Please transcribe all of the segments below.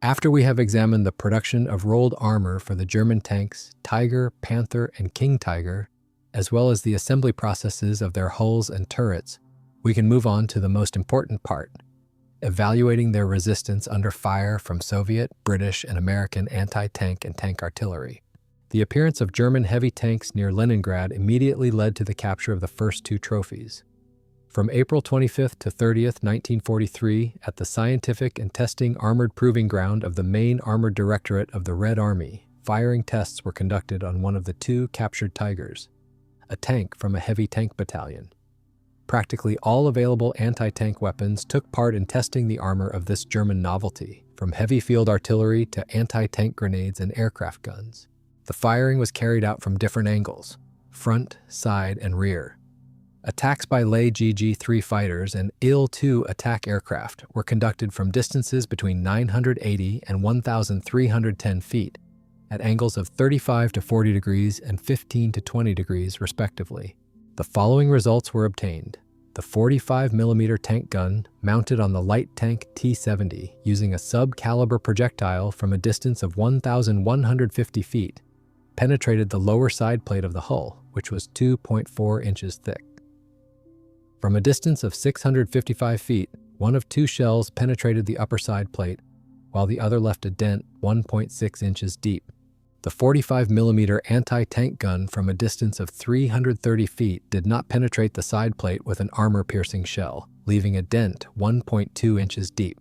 After we have examined the production of rolled armor for the German tanks Tiger, Panther, and King Tiger, as well as the assembly processes of their hulls and turrets, we can move on to the most important part, evaluating their resistance under fire from Soviet, British, and American anti-tank and tank artillery. The appearance of German heavy tanks near Leningrad immediately led to the capture of the first two trophies. From April 25th to 30th, 1943, at the Scientific and Testing Armored Proving Ground of the Main Armored Directorate of the Red Army, firing tests were conducted on one of the two captured Tigers, a tank from a heavy tank battalion. Practically all available anti-tank weapons took part in testing the armor of this German novelty, from heavy field artillery to anti-tank grenades and aircraft guns. The firing was carried out from different angles, front, side, and rear. Attacks by Leh GG-3 fighters and Il-2 attack aircraft were conducted from distances between 980 and 1,310 feet, at angles of 35 to 40 degrees and 15 to 20 degrees, respectively. The following results were obtained. The 45mm tank gun mounted on the light tank T-70 using a sub-caliber projectile from a distance of 1,150 feet penetrated the lower side plate of the hull, which was 2.4 inches thick. From a distance of 655 feet, one of two shells penetrated the upper side plate, while the other left a dent 1.6 inches deep. The 45mm anti-tank gun from a distance of 330 feet did not penetrate the side plate with an armor-piercing shell, leaving a dent 1.2 inches deep.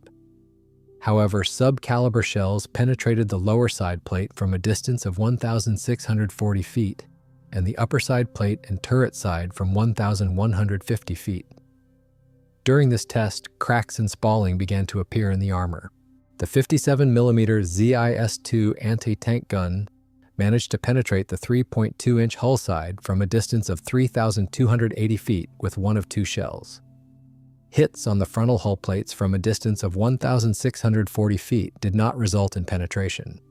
However, sub-caliber shells penetrated the lower side plate from a distance of 1,640 feet, and the upper side plate and turret side from 1,150 feet. During this test, cracks and spalling began to appear in the armor. The 57mm ZIS-2 anti-tank gun managed to penetrate the 3.2-inch hull side from a distance of 3,280 feet with one of two shells. Hits on the frontal hull plates from a distance of 1,640 feet did not result in penetration.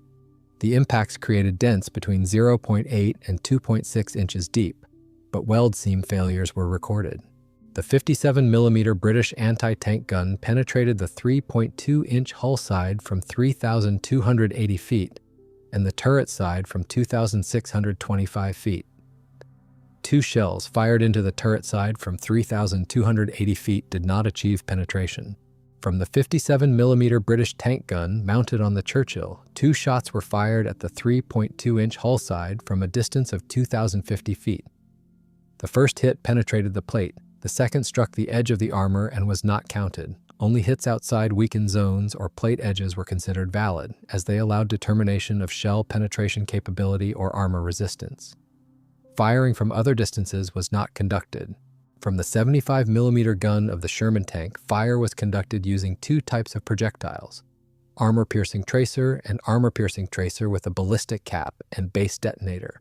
The impacts created dents between 0.8 and 2.6 inches deep, but weld seam failures were recorded. The 57mm British anti-tank gun penetrated the 3.2-inch hull side from 3,280 feet and the turret side from 2,625 feet. Two shells fired into the turret side from 3,280 feet did not achieve penetration. From the 57mm British tank gun mounted on the Churchill, two shots were fired at the 3.2-inch hull side from a distance of 2,050 feet. The first hit penetrated the plate. The second struck the edge of the armor and was not counted. Only hits outside weakened zones or plate edges were considered valid, as they allowed determination of shell penetration capability or armor resistance. Firing from other distances was not conducted. From the 75mm gun of the Sherman tank, fire was conducted using two types of projectiles, armor-piercing tracer and armor-piercing tracer with a ballistic cap and base detonator.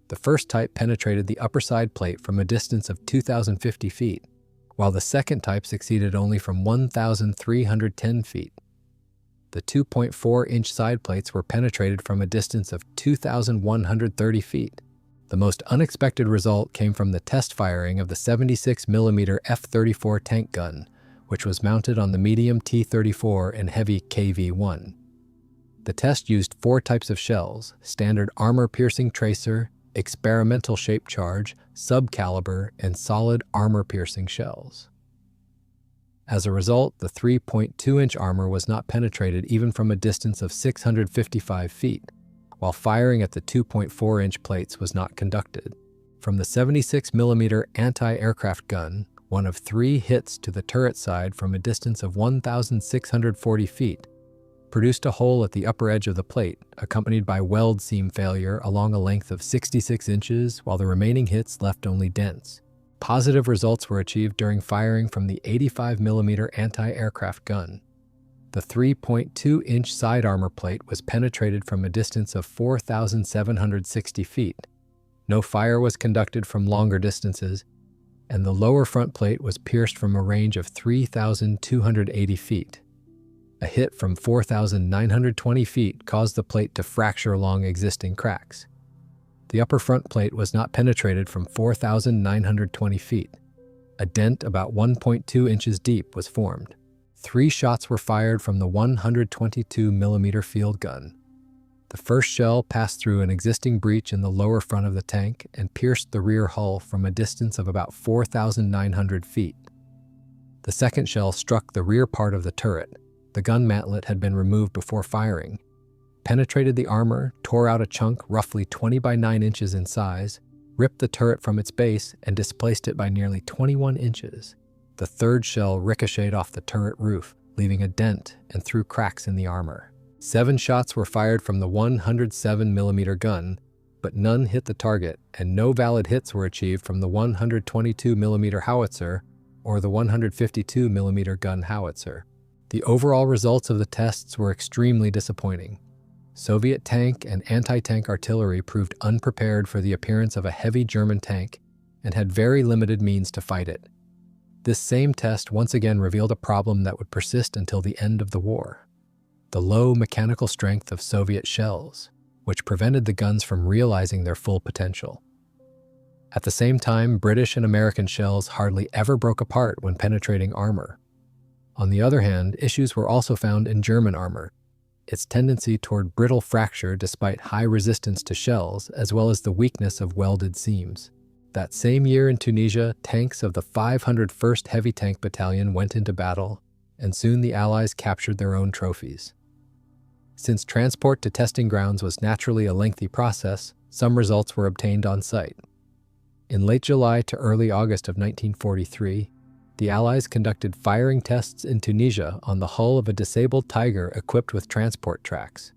The first type penetrated the upper side plate from a distance of 2,050 feet, while the second type succeeded only from 1,310 feet. The 2.4-inch side plates were penetrated from a distance of 2,130 feet. The most unexpected result came from the test firing of the 76mm F-34 tank gun, which was mounted on the medium T-34 and heavy KV-1. The test used four types of shells: standard armor-piercing tracer, experimental shape charge, sub-caliber, and solid armor-piercing shells. As a result, the 3.2-inch armor was not penetrated even from a distance of 655 feet, while firing at the 2.4-inch plates was not conducted. From the 76mm anti-aircraft gun, one of three hits to the turret side from a distance of 1,640 feet produced a hole at the upper edge of the plate, accompanied by weld seam failure along a length of 66 inches, while the remaining hits left only dents. Positive results were achieved during firing from the 85mm anti-aircraft gun. The 3.2-inch side armor plate was penetrated from a distance of 4,760 feet. No fire was conducted from longer distances, and the lower front plate was pierced from a range of 3,280 feet. A hit from 4,920 feet caused the plate to fracture along existing cracks. The upper front plate was not penetrated from 4,920 feet. A dent about 1.2 inches deep was formed. 3 shots were fired from the 122mm field gun. The first shell passed through an existing breach in the lower front of the tank and pierced the rear hull from a distance of about 4,900 feet. The second shell struck the rear part of the turret. The gun mantlet had been removed before firing, penetrated the armor, tore out a chunk roughly 20 by 9 inches in size, ripped the turret from its base, and displaced it by nearly 21 inches. The third shell ricocheted off the turret roof, leaving a dent and through cracks in the armor. 7 shots were fired from the 107mm gun, but none hit the target, and no valid hits were achieved from the 122mm howitzer or the 152mm gun howitzer. The overall results of the tests were extremely disappointing. Soviet tank and anti-tank artillery proved unprepared for the appearance of a heavy German tank and had very limited means to fight it. This same test once again revealed a problem that would persist until the end of the war: the low mechanical strength of Soviet shells, which prevented the guns from realizing their full potential. At the same time, British and American shells hardly ever broke apart when penetrating armor. On the other hand, issues were also found in German armor: its tendency toward brittle fracture despite high resistance to shells, as well as the weakness of welded seams. That same year in Tunisia, tanks of the 501st Heavy Tank Battalion went into battle, and soon the Allies captured their own trophies. Since transport to testing grounds was naturally a lengthy process, some results were obtained on site. In late July to early August of 1943, the Allies conducted firing tests in Tunisia on the hull of a disabled Tiger equipped with transport tracks.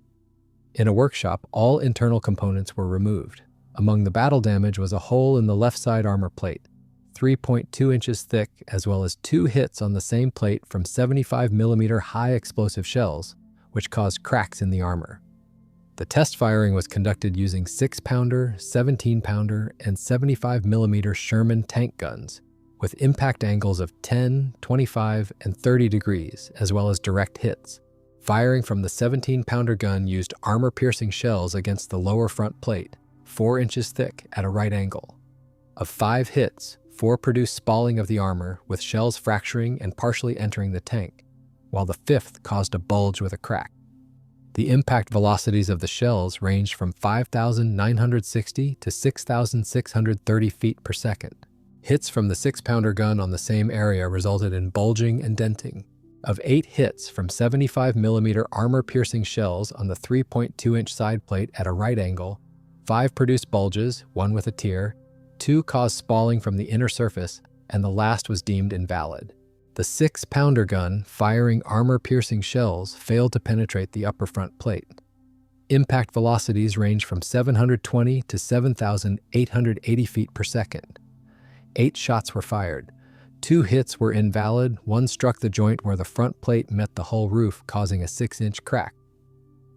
In a workshop, all internal components were removed. Among the battle damage was a hole in the left side armor plate, 3.2 inches thick, as well as 2 hits on the same plate from 75mm high explosive shells, which caused cracks in the armor. The test firing was conducted using 6-pounder, 17-pounder, and 75mm Sherman tank guns, with impact angles of 10, 25, and 30 degrees, as well as direct hits. Firing from the 17-pounder gun used armor-piercing shells against the lower front plate, 4 inches thick, at a right angle. Of 5 hits, 4 produced spalling of the armor, with shells fracturing and partially entering the tank, while the 5th caused a bulge with a crack. The impact velocities of the shells ranged from 5,960 to 6,630 feet per second. Hits from the 6-pounder gun on the same area resulted in bulging and denting. Of 8 hits from 75mm armor-piercing shells on the 3.2-inch side plate at a right angle, 5 produced bulges, 1 with a tear, 2 caused spalling from the inner surface, and the last was deemed invalid. The 6-pounder gun, firing armor-piercing shells, failed to penetrate the upper front plate. Impact velocities range from 720 to 7,880 feet per second. 8 shots were fired. 2 hits were invalid. 1 struck the joint where the front plate met the hull roof, causing a 6-inch crack.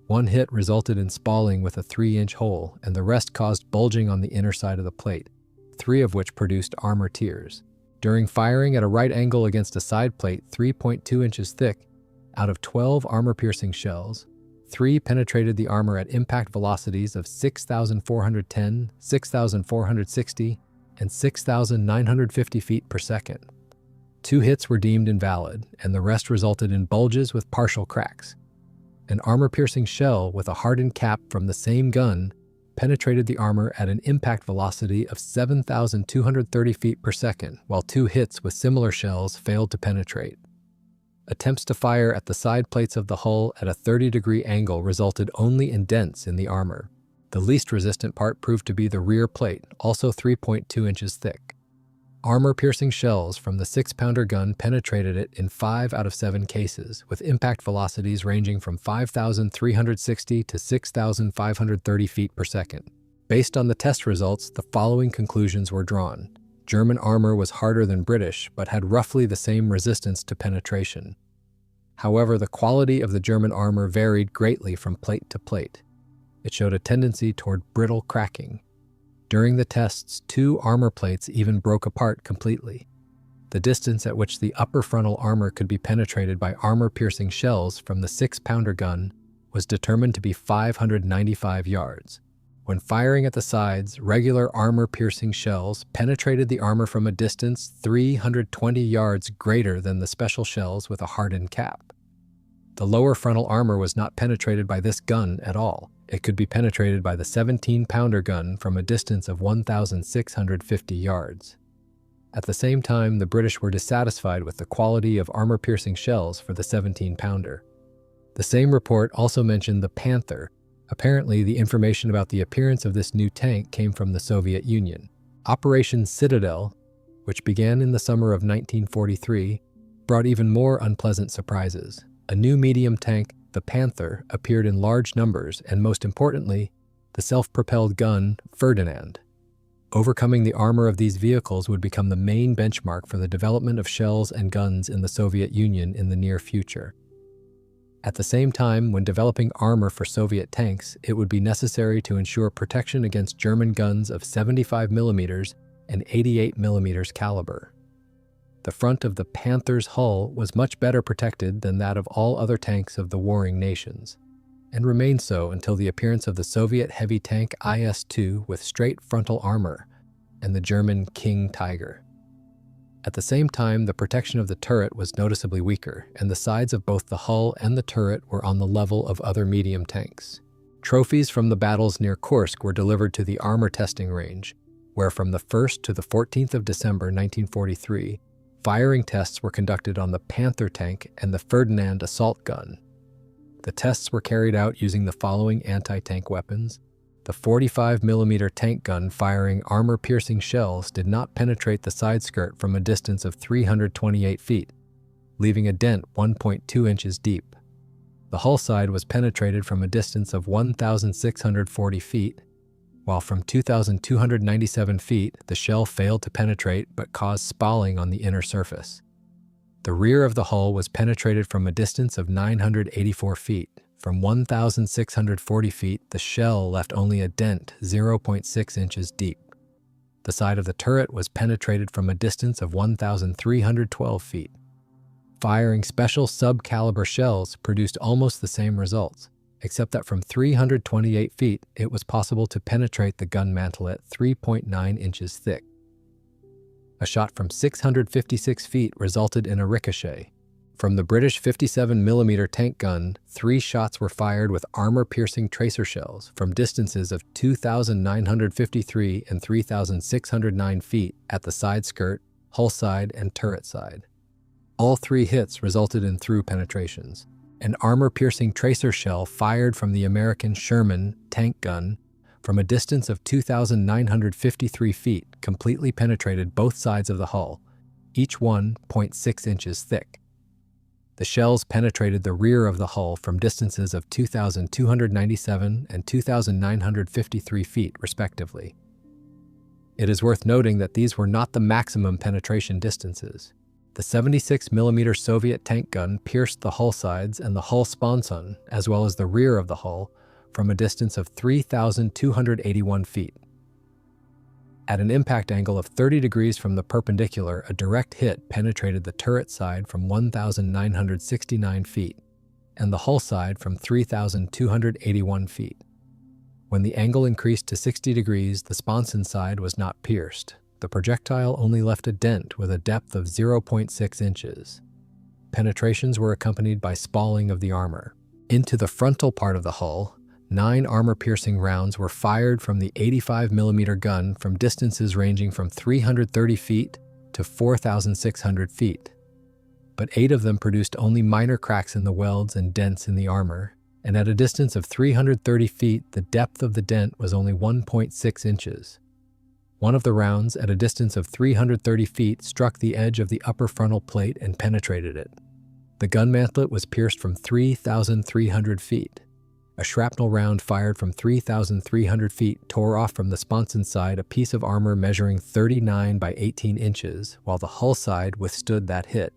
1 hit resulted in spalling with a 3-inch hole, and the rest caused bulging on the inner side of the plate, 3 of which produced armor tears. During firing at a right angle against a side plate 3.2 inches thick, out of 12 armor-piercing shells, 3 penetrated the armor at impact velocities of 6,410, 6,460, and 6,950 feet per second. 2 hits were deemed invalid, and the rest resulted in bulges with partial cracks. An armor-piercing shell with a hardened cap from the same gun penetrated the armor at an impact velocity of 7,230 feet per second, while 2 hits with similar shells failed to penetrate. Attempts to fire at the side plates of the hull at a 30-degree angle resulted only in dents in the armor. The least resistant part proved to be the rear plate, also 3.2 inches thick. Armor-piercing shells from the 6-pounder gun penetrated it in 5 out of 7 cases, with impact velocities ranging from 5,360 to 6,530 feet per second. Based on the test results, the following conclusions were drawn. German armor was harder than British, but had roughly the same resistance to penetration. However, the quality of the German armor varied greatly from plate to plate. It showed a tendency toward brittle cracking. During the tests, 2 armor plates even broke apart completely. The distance at which the upper frontal armor could be penetrated by armor-piercing shells from the 6-pounder gun was determined to be 595 yards, When firing at the sides, regular armor-piercing shells penetrated the armor from a distance 320 yards greater than the special shells with a hardened cap. The lower frontal armor was not penetrated by this gun at all. It could be penetrated by the 17-pounder gun from a distance of 1,650 yards. At the same time, the British were dissatisfied with the quality of armor-piercing shells for the 17-pounder. The same report also mentioned the Panther. Apparently, the information about the appearance of this new tank came from the Soviet Union. Operation Citadel, which began in the summer of 1943, brought even more unpleasant surprises. A new medium tank, the Panther, appeared in large numbers, and most importantly, the self-propelled gun, Ferdinand. Overcoming the armor of these vehicles would become the main benchmark for the development of shells and guns in the Soviet Union in the near future. At the same time, when developing armor for Soviet tanks, it would be necessary to ensure protection against German guns of 75mm and 88mm caliber. The front of the Panther's hull was much better protected than that of all other tanks of the warring nations, and remained so until the appearance of the Soviet heavy tank IS-2 with straight frontal armor and the German King Tiger. At the same time, the protection of the turret was noticeably weaker, and the sides of both the hull and the turret were on the level of other medium tanks. Trophies from the battles near Kursk were delivered to the armor testing range, where from the 1st to the 14th of December 1943, firing tests were conducted on the Panther tank and the Ferdinand assault gun. The tests were carried out using the following anti-tank weapons. The 45mm tank gun firing armor-piercing shells did not penetrate the side skirt from a distance of 328 feet, leaving a dent 1.2 inches deep. The hull side was penetrated from a distance of 1,640 feet, while from 2,297 feet, the shell failed to penetrate but caused spalling on the inner surface. The rear of the hull was penetrated from a distance of 984 feet. From 1,640 feet, the shell left only a dent 0.6 inches deep. The side of the turret was penetrated from a distance of 1,312 feet. Firing special sub-caliber shells produced almost the same results, except that from 328 feet, it was possible to penetrate the gun mantle at 3.9 inches thick. A shot from 656 feet resulted in a ricochet. From the British 57mm tank gun, 3 shots were fired with armor-piercing tracer shells from distances of 2,953 and 3,609 feet at the side skirt, hull side, and turret side. All 3 hits resulted in through penetrations. An armor-piercing tracer shell fired from the American Sherman tank gun from a distance of 2,953 feet completely penetrated both sides of the hull, each 1.6 inches thick. The shells penetrated the rear of the hull from distances of 2,297 and 2,953 feet, respectively. It is worth noting that these were not the maximum penetration distances. The 76mm Soviet tank gun pierced the hull sides and the hull sponson, as well as the rear of the hull, from a distance of 3,281 feet. At an impact angle of 30 degrees from the perpendicular, a direct hit penetrated the turret side from 1,969 feet and the hull side from 3,281 feet. When the angle increased to 60 degrees, the sponson side was not pierced. The projectile only left a dent with a depth of 0.6 inches. Penetrations were accompanied by spalling of the armor. Into the frontal part of the hull, 9 armor-piercing rounds were fired from the 85mm gun from distances ranging from 330 feet to 4,600 feet. But 8 of them produced only minor cracks in the welds and dents in the armor, and at a distance of 330 feet, the depth of the dent was only 1.6 inches. One of the rounds, at a distance of 330 feet, struck the edge of the upper frontal plate and penetrated it. The gun mantlet was pierced from 3,300 feet. A shrapnel round fired from 3,300 feet tore off from the sponson side a piece of armor measuring 39 by 18 inches, while the hull side withstood that hit.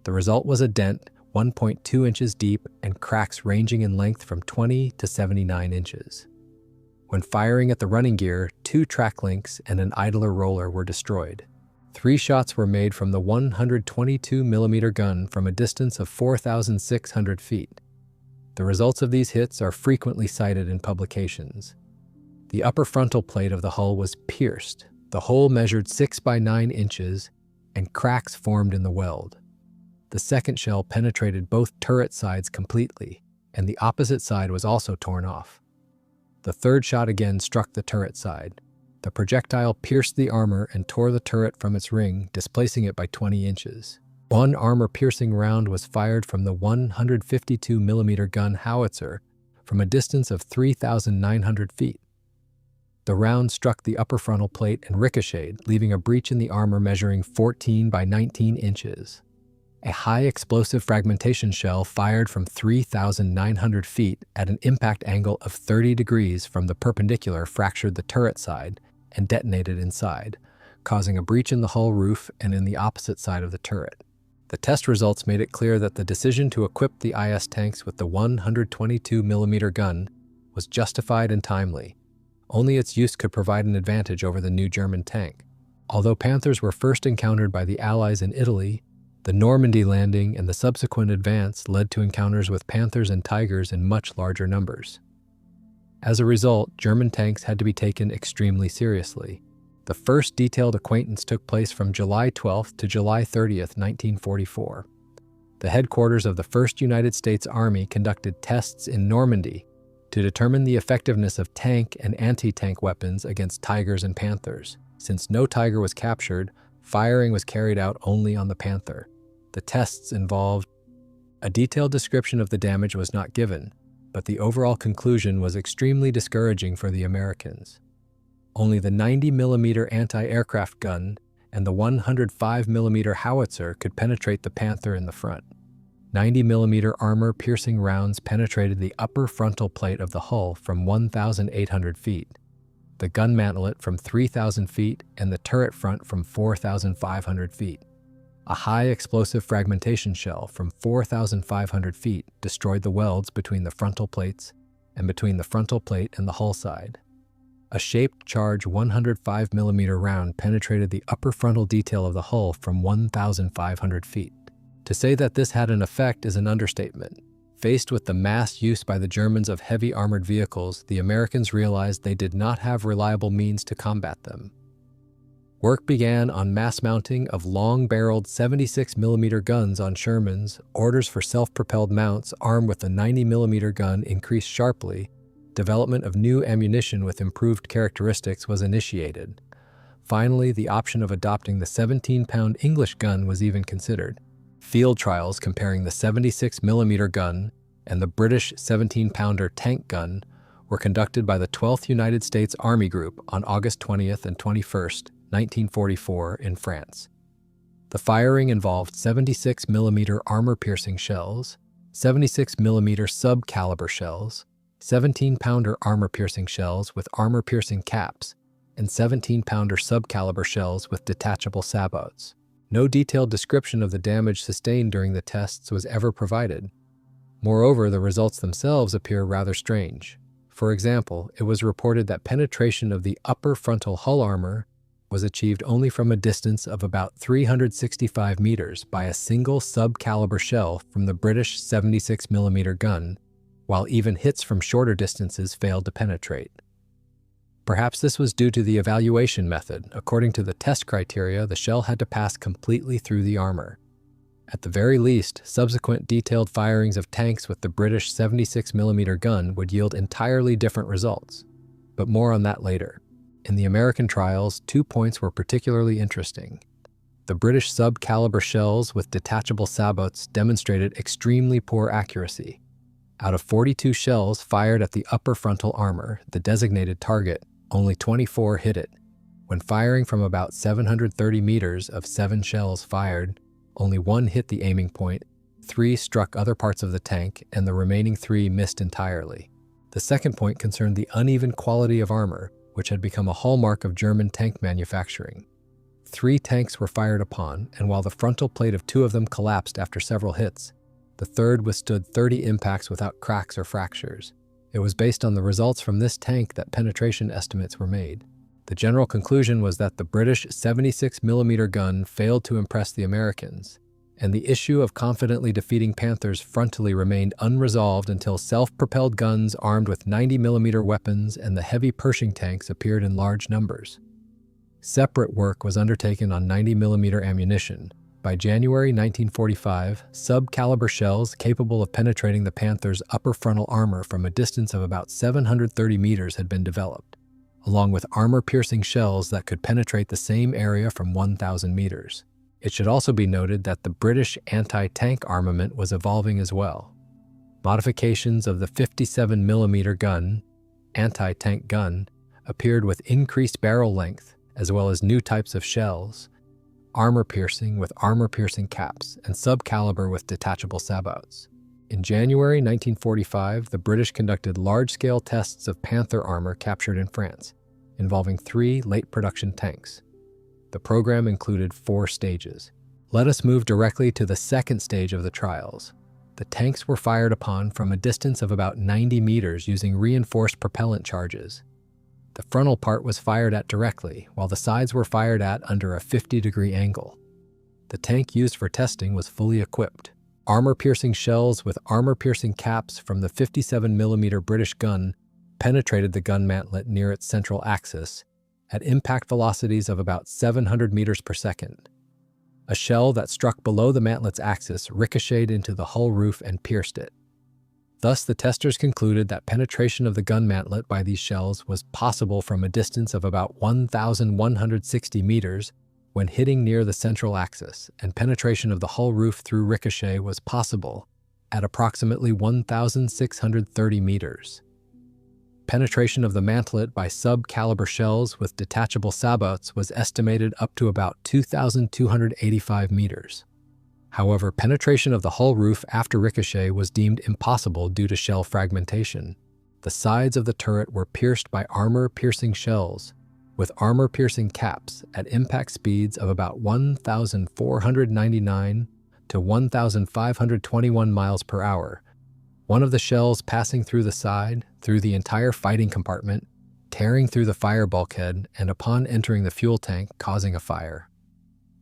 The result was a dent 1.2 inches deep and cracks ranging in length from 20 to 79 inches. When firing at the running gear, 2 track links and an idler roller were destroyed. 3 shots were made from the 122mm gun from a distance of 4,600 feet. The results of these hits are frequently cited in publications. The upper frontal plate of the hull was pierced. The hole measured 6 by 9 inches, and cracks formed in the weld. The second shell penetrated both turret sides completely, and the opposite side was also torn off. The third shot again struck the turret side. The projectile pierced the armor and tore the turret from its ring, displacing it by 20 inches. One armor-piercing round was fired from the 152mm gun howitzer from a distance of 3,900 feet. The round struck the upper frontal plate and ricocheted, leaving a breach in the armor measuring 14 by 19 inches. A high-explosive fragmentation shell fired from 3,900 feet at an impact angle of 30 degrees from the perpendicular fractured the turret side and detonated inside, causing a breach in the hull roof and in the opposite side of the turret. The test results made it clear that the decision to equip the IS tanks with the 122mm gun was justified and timely. Only its use could provide an advantage over the new German tank. Although Panthers were first encountered by the Allies in Italy, the Normandy landing and the subsequent advance led to encounters with Panthers and Tigers in much larger numbers. As a result, German tanks had to be taken extremely seriously. The first detailed acquaintance took place from July 12th to July 30th, 1944. The headquarters of the 1st United States Army conducted tests in Normandy to determine the effectiveness of tank and anti-tank weapons against Tigers and Panthers. Since no Tiger was captured, firing was carried out only on the Panther. The tests involved a detailed description of the damage was not given, but the overall conclusion was extremely discouraging for the Americans. Only the 90mm anti-aircraft gun and the 105mm howitzer could penetrate the Panther in the front. 90mm armor-piercing rounds penetrated the upper frontal plate of the hull from 1,800 feet, the gun mantelet from 3,000 feet, and the turret front from 4,500 feet. A high-explosive fragmentation shell from 4,500 feet destroyed the welds between the frontal plates and between the frontal plate and the hull side. A shaped charge 105mm round penetrated the upper frontal detail of the hull from 1,500 feet. To say that this had an effect is an understatement. Faced with the mass use by the Germans of heavy armored vehicles, the Americans realized they did not have reliable means to combat them. Work began on mass mounting of long-barreled 76mm guns on Shermans. Orders for self-propelled mounts armed with the 90mm gun increased sharply. Development of new ammunition with improved characteristics was initiated. Finally, the option of adopting the 17-pound English gun was even considered. Field trials comparing the 76mm gun and the British 17-pounder tank gun were conducted by the 12th United States Army Group on August 20th and 21st, 1944 in France. The firing involved 76mm armor-piercing shells, 76mm sub-caliber shells, 17-pounder armor-piercing shells with armor-piercing caps, and 17-pounder sub-caliber shells with detachable sabots. No detailed description of the damage sustained during the tests was ever provided. Moreover, the results themselves appear rather strange. For example, it was reported that penetration of the upper frontal hull armor was achieved only from a distance of about 365 meters by a single sub-caliber shell from the British 76mm gun, while even hits from shorter distances failed to penetrate. Perhaps this was due to the evaluation method. According to the test criteria, the shell had to pass completely through the armor. At the very least, subsequent detailed firings of tanks with the British 76mm gun would yield entirely different results, but more on that later. In the American trials, 2 points were particularly interesting. The British sub-caliber shells with detachable sabots demonstrated extremely poor accuracy. Out of 42 shells fired at the upper frontal armor, the designated target, only 24 hit it. When firing from about 730 meters of 7 shells fired, only 1 hit the aiming point, 3 struck other parts of the tank, and the remaining 3 missed entirely. The second point concerned the uneven quality of armor, which had become a hallmark of German tank manufacturing. 3 tanks were fired upon, and while the frontal plate of 2 of them collapsed after several hits, the third withstood 30 impacts without cracks or fractures. It was based on the results from this tank that penetration estimates were made. The general conclusion was that the British 76mm gun failed to impress the Americans, and the issue of confidently defeating Panthers frontally remained unresolved until self-propelled guns armed with 90mm weapons and the heavy Pershing tanks appeared in large numbers. Separate work was undertaken on 90mm ammunition. By January 1945, sub-caliber shells capable of penetrating the Panther's upper frontal armor from a distance of about 730 meters had been developed, along with armor-piercing shells that could penetrate the same area from 1,000 meters. It should also be noted that the British anti-tank armament was evolving as well. Modifications of the 57mm gun, anti-tank gun, appeared with increased barrel length, as well as new types of shells, armor-piercing with armor-piercing caps, and sub-caliber with detachable sabots. In January 1945, the British conducted large-scale tests of Panther armor captured in France, involving 3 late-production tanks. The program included 4 stages. Let us move directly to the second stage of the trials. The tanks were fired upon from a distance of about 90 meters using reinforced propellant charges. The frontal part was fired at directly, while the sides were fired at under a 50-degree angle. The tank used for testing was fully equipped. Armor-piercing shells with armor-piercing caps from the 57mm British gun penetrated the gun mantlet near its central axis at impact velocities of about 700 meters per second. A shell that struck below the mantlet's axis ricocheted into the hull roof and pierced it. Thus, the testers concluded that penetration of the gun mantlet by these shells was possible from a distance of about 1,160 meters when hitting near the central axis, and penetration of the hull roof through ricochet was possible at approximately 1,630 meters. Penetration of the mantlet by sub-caliber shells with detachable sabots was estimated up to about 2,285 meters. However, penetration of the hull roof after ricochet was deemed impossible due to shell fragmentation. The sides of the turret were pierced by armor-piercing shells with armor-piercing caps at impact speeds of about 1,499 to 1,521 miles per hour. One of the shells passing through the side, through the entire fighting compartment, tearing through the fire bulkhead, and upon entering the fuel tank, causing a fire.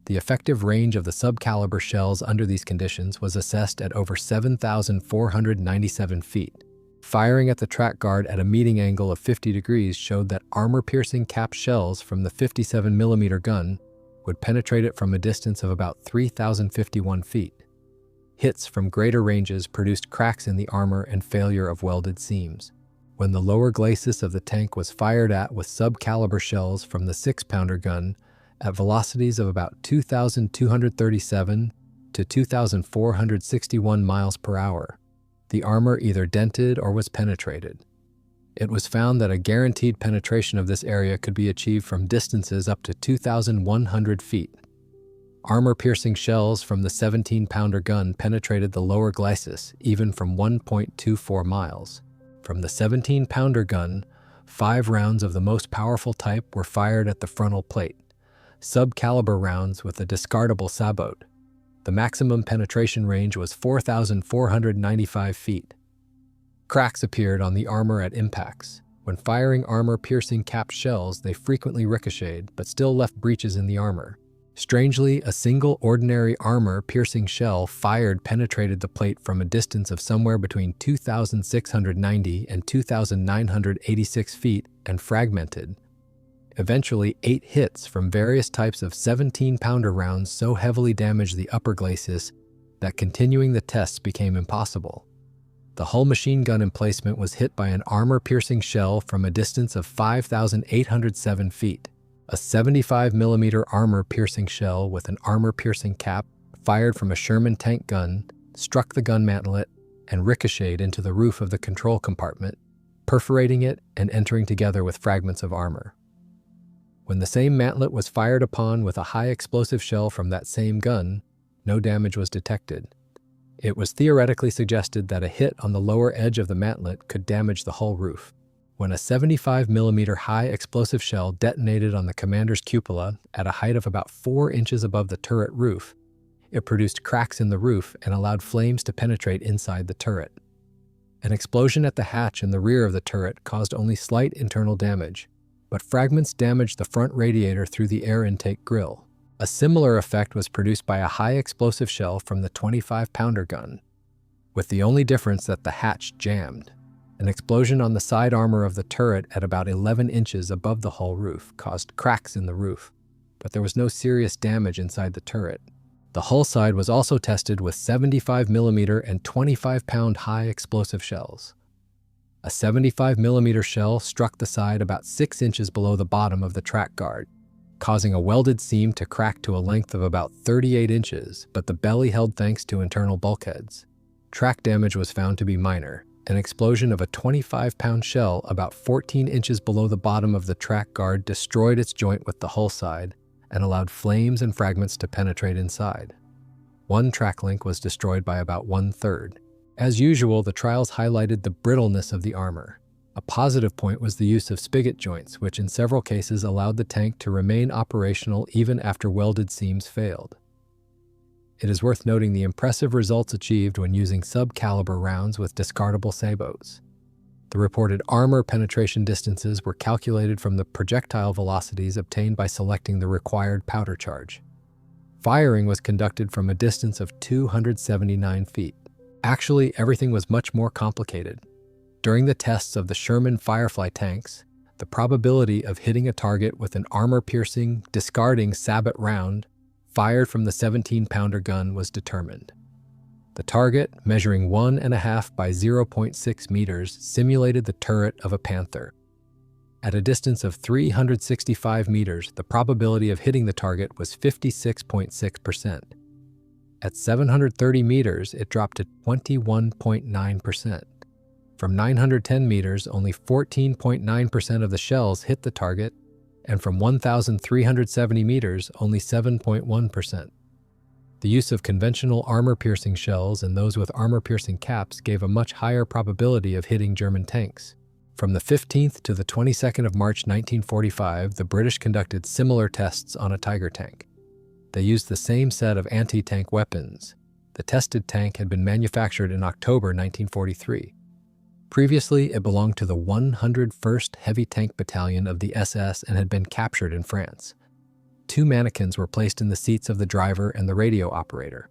The effective range of the sub-caliber shells under these conditions was assessed at over 7,497 feet. Firing at the track guard at a meeting angle of 50 degrees showed that armor-piercing cap shells from the 57mm gun would penetrate it from a distance of about 3,051 feet. Hits from greater ranges produced cracks in the armor and failure of welded seams. When the lower glacis of the tank was fired at with sub-caliber shells from the 6-pounder gun at velocities of about 2,237 to 2,461 miles per hour, the armor either dented or was penetrated. It was found that a guaranteed penetration of this area could be achieved from distances up to 2,100 feet. Armor-piercing shells from the 17-pounder gun penetrated the lower glacis even from 1.24 miles. From the 17-pounder gun, 5 rounds of the most powerful type were fired at the frontal plate, sub-caliber rounds with a discardable sabot. The maximum penetration range was 4,495 feet. Cracks appeared on the armor at impacts. When firing armor-piercing capped shells, they frequently ricocheted, but still left breaches in the armor. Strangely, a single ordinary armor-piercing shell fired penetrated the plate from a distance of somewhere between 2,690 and 2,986 feet and fragmented. Eventually, 8 hits from various types of 17-pounder rounds so heavily damaged the upper glacis that continuing the tests became impossible. The hull machine gun emplacement was hit by an armor-piercing shell from a distance of 5,807 feet. A 75mm armor-piercing shell with an armor-piercing cap fired from a Sherman tank gun struck the gun mantlet and ricocheted into the roof of the control compartment, perforating it and entering together with fragments of armor. When the same mantlet was fired upon with a high-explosive shell from that same gun, no damage was detected. It was theoretically suggested that a hit on the lower edge of the mantlet could damage the hull roof. When a 75mm high-explosive shell detonated on the commander's cupola at a height of about 4 inches above the turret roof, it produced cracks in the roof and allowed flames to penetrate inside the turret. An explosion at the hatch in the rear of the turret caused only slight internal damage, but fragments damaged the front radiator through the air intake grill. A similar effect was produced by a high explosive shell from the 25-pounder gun, with the only difference that the hatch jammed. An explosion on the side armor of the turret at about 11 inches above the hull roof caused cracks in the roof, but there was no serious damage inside the turret. The hull side was also tested with 75mm and 25-pound high explosive shells. A 75mm shell struck the side about 6 inches below the bottom of the track guard, causing a welded seam to crack to a length of about 38 inches, but the belly held thanks to internal bulkheads. Track damage was found to be minor. An explosion of a 25-pound shell about 14 inches below the bottom of the track guard destroyed its joint with the hull side and allowed flames and fragments to penetrate inside. One track link was destroyed by about 1/3. As usual, the trials highlighted the brittleness of the armor. A positive point was the use of spigot joints, which in several cases allowed the tank to remain operational even after welded seams failed. It is worth noting the impressive results achieved when using sub-caliber rounds with discardable sabots. The reported armor penetration distances were calculated from the projectile velocities obtained by selecting the required powder charge. Firing was conducted from a distance of 279 feet. Actually, everything was much more complicated. During the tests of the Sherman Firefly tanks, the probability of hitting a target with an armor-piercing, discarding sabot round fired from the 17-pounder gun was determined. The target, measuring 1.5 by 0.6 meters, simulated the turret of a Panther. At a distance of 365 meters, the probability of hitting the target was 56.6%. At 730 meters, it dropped to 21.9%. From 910 meters, only 14.9% of the shells hit the target, and from 1,370 meters, only 7.1%. The use of conventional armor-piercing shells and those with armor-piercing caps gave a much higher probability of hitting German tanks. From the 15th to the 22nd of March 1945, the British conducted similar tests on a Tiger tank. They used the same set of anti-tank weapons. The tested tank had been manufactured in October 1943. Previously, it belonged to the 101st Heavy Tank Battalion of the SS and had been captured in France. 2 mannequins were placed in the seats of the driver and the radio operator.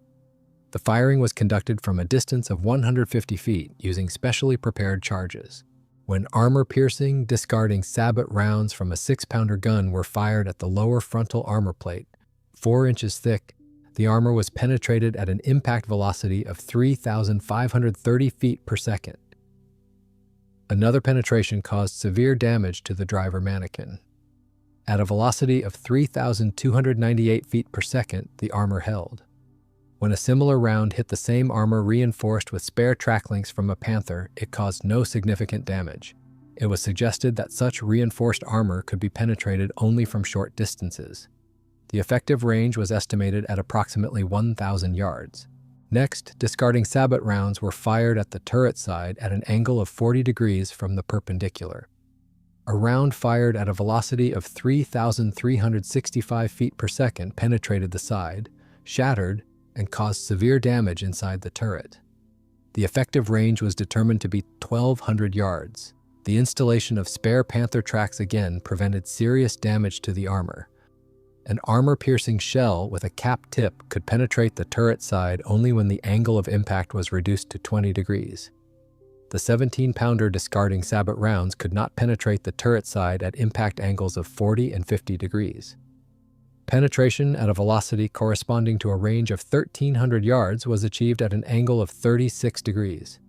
The firing was conducted from a distance of 150 feet using specially prepared charges. When armor-piercing, discarding sabot rounds from a 6-pounder gun were fired at the lower frontal armor plate, 4 inches thick, the armor was penetrated at an impact velocity of 3,530 feet per second. Another penetration caused severe damage to the driver mannequin. At a velocity of 3,298 feet per second, the armor held. When a similar round hit the same armor reinforced with spare track links from a Panther, it caused no significant damage. It was suggested that such reinforced armor could be penetrated only from short distances. The effective range was estimated at approximately 1,000 yards. Next, discarding sabot rounds were fired at the turret side at an angle of 40 degrees from the perpendicular. A round fired at a velocity of 3,365 feet per second penetrated the side, shattered, and caused severe damage inside the turret. The effective range was determined to be 1,200 yards. The installation of spare Panther tracks again prevented serious damage to the armor. An armor-piercing shell with a cap tip could penetrate the turret side only when the angle of impact was reduced to 20 degrees. The 17-pounder discarding sabot rounds could not penetrate the turret side at impact angles of 40 and 50 degrees. Penetration at a velocity corresponding to a range of 1,300 yards was achieved at an angle of 36 degrees.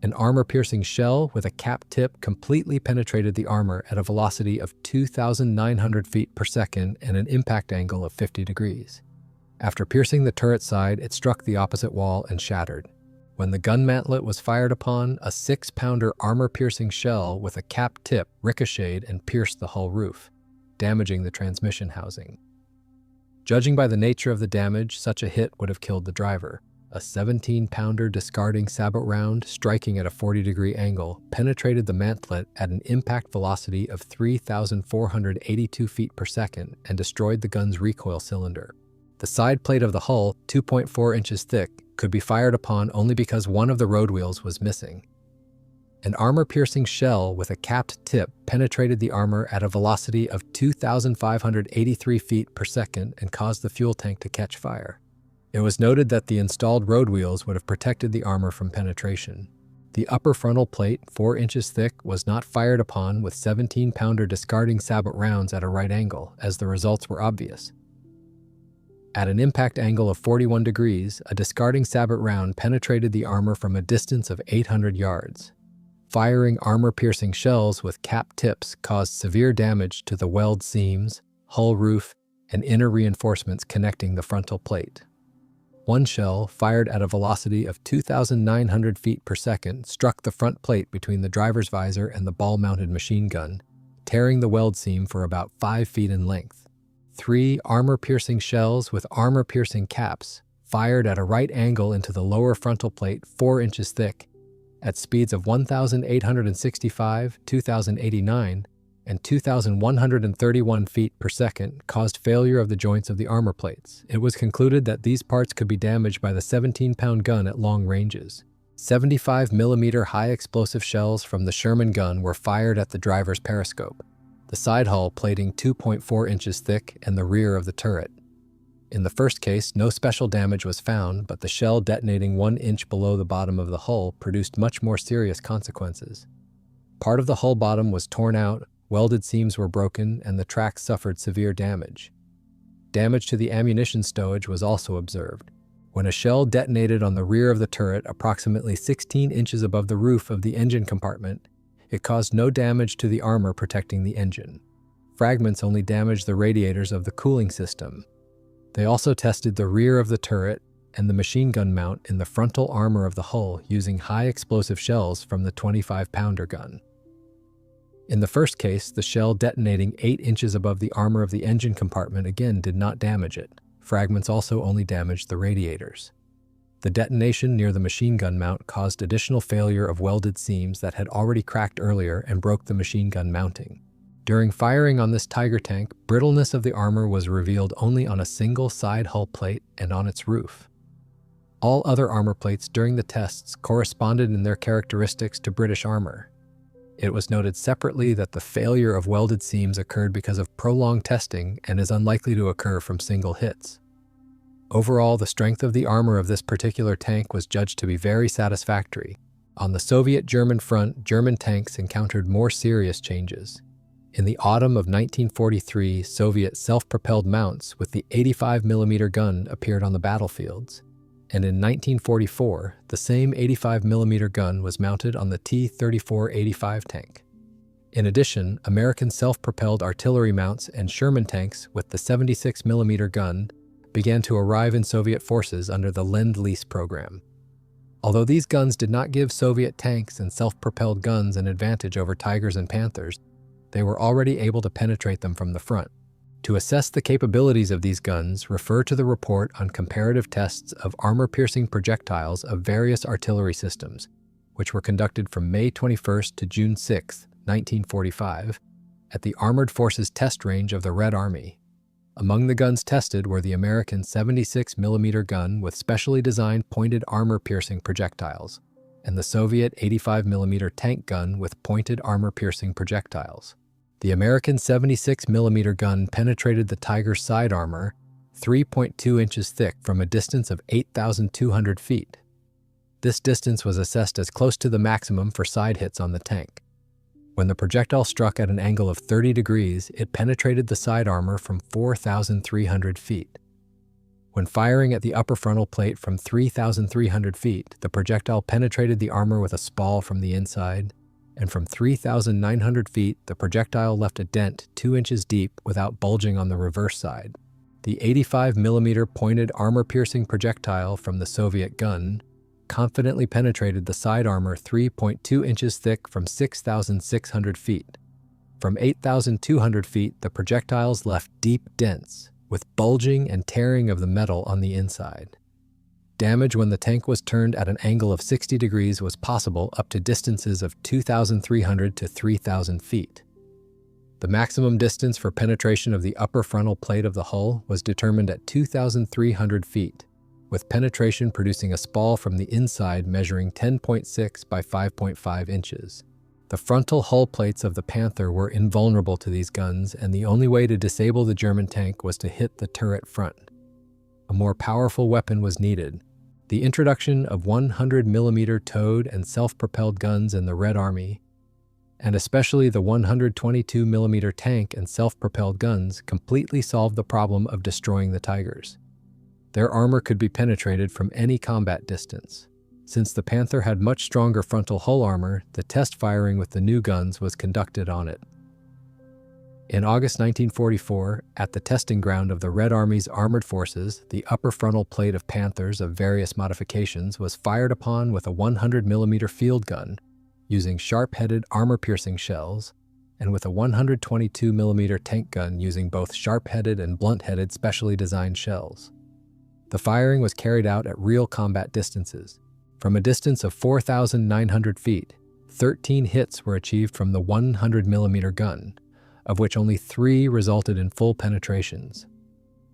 An armor-piercing shell with a cap tip completely penetrated the armor at a velocity of 2,900 feet per second and an impact angle of 50 degrees. After piercing the turret side, it struck the opposite wall and shattered. When the gun mantlet was fired upon, a 6-pounder armor-piercing shell with a cap tip ricocheted and pierced the hull roof, damaging the transmission housing. Judging by the nature of the damage, such a hit would have killed the driver. A 17-pounder discarding sabot round, striking at a 40-degree angle, penetrated the mantlet at an impact velocity of 3,482 feet per second and destroyed the gun's recoil cylinder. The side plate of the hull, 2.4 inches thick, could be fired upon only because one of the road wheels was missing. An armor-piercing shell with a capped tip penetrated the armor at a velocity of 2,583 feet per second and caused the fuel tank to catch fire. It was noted that the installed road wheels would have protected the armor from penetration. The upper frontal plate, 4 inches thick, was not fired upon with 17-pounder discarding sabot rounds at a right angle, as the results were obvious. At an impact angle of 41 degrees, a discarding sabot round penetrated the armor from a distance of 800 yards. Firing armor-piercing shells with capped tips caused severe damage to the weld seams, hull roof, and inner reinforcements connecting the frontal plate. One shell, fired at a velocity of 2,900 feet per second, struck the front plate between the driver's visor and the ball-mounted machine gun, tearing the weld seam for about 5 feet in length. 3 armor-piercing shells with armor-piercing caps, fired at a right angle into the lower frontal plate 4 inches thick, at speeds of 1,865, 2,089, and 2,131 feet per second, caused failure of the joints of the armor plates. It was concluded that these parts could be damaged by the 17-pound gun at long ranges. 75mm high-explosive shells from the Sherman gun were fired at the driver's periscope, the side hull plating 2.4 inches thick and the rear of the turret. In the first case, no special damage was found, but the shell detonating 1 inch below the bottom of the hull produced much more serious consequences. Part of the hull bottom was torn out, welded seams were broken, and the tracks suffered severe damage. Damage to the ammunition stowage was also observed. When a shell detonated on the rear of the turret approximately 16 inches above the roof of the engine compartment, it caused no damage to the armor protecting the engine. Fragments only damaged the radiators of the cooling system. They also tested the rear of the turret and the machine gun mount in the frontal armor of the hull using high explosive shells from the 25-pounder gun. In the first case, the shell detonating 8 inches above the armor of the engine compartment again did not damage it. Fragments also only damaged the radiators. The detonation near the machine gun mount caused additional failure of welded seams that had already cracked earlier and broke the machine gun mounting. During firing on this Tiger tank, brittleness of the armor was revealed only on a single side hull plate and on its roof. All other armor plates during the tests corresponded in their characteristics to British armor. It was noted separately that the failure of welded seams occurred because of prolonged testing and is unlikely to occur from single hits. Overall, the strength of the armor of this particular tank was judged to be very satisfactory. On the Soviet-German front, German tanks encountered more serious changes. In the autumn of 1943, Soviet self-propelled mounts with the 85mm gun appeared on the battlefields, and in 1944, the same 85mm gun was mounted on the T-34-85 tank. In addition, American self-propelled artillery mounts and Sherman tanks with the 76mm gun began to arrive in Soviet forces under the Lend-Lease program. Although these guns did not give Soviet tanks and self-propelled guns an advantage over Tigers and Panthers, they were already able to penetrate them from the front. To assess the capabilities of these guns, refer to the report on comparative tests of armor-piercing projectiles of various artillery systems, which were conducted from May 21 to June 6, 1945, at the Armored Forces Test Range of the Red Army. Among the guns tested were the American 76mm gun with specially designed pointed armor-piercing projectiles, and the Soviet 85mm tank gun with pointed armor-piercing projectiles. The American 76mm gun penetrated the Tiger's side armor, 3.2 inches thick, from a distance of 8,200 feet. This distance was assessed as close to the maximum for side hits on the tank. When the projectile struck at an angle of 30 degrees, it penetrated the side armor from 4,300 feet. When firing at the upper frontal plate from 3,300 feet, the projectile penetrated the armor with a spall from the inside, and from 3,900 feet, the projectile left a dent 2 inches deep without bulging on the reverse side. The 85mm pointed armor-piercing projectile from the Soviet gun confidently penetrated the side armor 3.2 inches thick from 6,600 feet. From 8,200 feet, the projectiles left deep dents, with bulging and tearing of the metal on the inside. Damage when the tank was turned at an angle of 60 degrees was possible up to distances of 2,300 to 3,000 feet. The maximum distance for penetration of the upper frontal plate of the hull was determined at 2,300 feet, with penetration producing a spall from the inside measuring 10.6 by 5.5 inches. The frontal hull plates of the Panther were invulnerable to these guns, and the only way to disable the German tank was to hit the turret front. A more powerful weapon was needed. The introduction of 100mm towed and self-propelled guns in the Red Army, and especially the 122mm tank and self-propelled guns, completely solved the problem of destroying the Tigers. Their armor could be penetrated from any combat distance. Since the Panther had much stronger frontal hull armor, the test firing with the new guns was conducted on it. In August 1944, at the testing ground of the Red Army's armored forces, the upper frontal plate of Panthers of various modifications was fired upon with a 100mm field gun, using sharp-headed armor-piercing shells, and with a 122mm tank gun using both sharp-headed and blunt-headed specially designed shells. The firing was carried out at real combat distances. From a distance of 4,900 feet, 13 hits were achieved from the 100mm gun, of which only 3 resulted in full penetrations.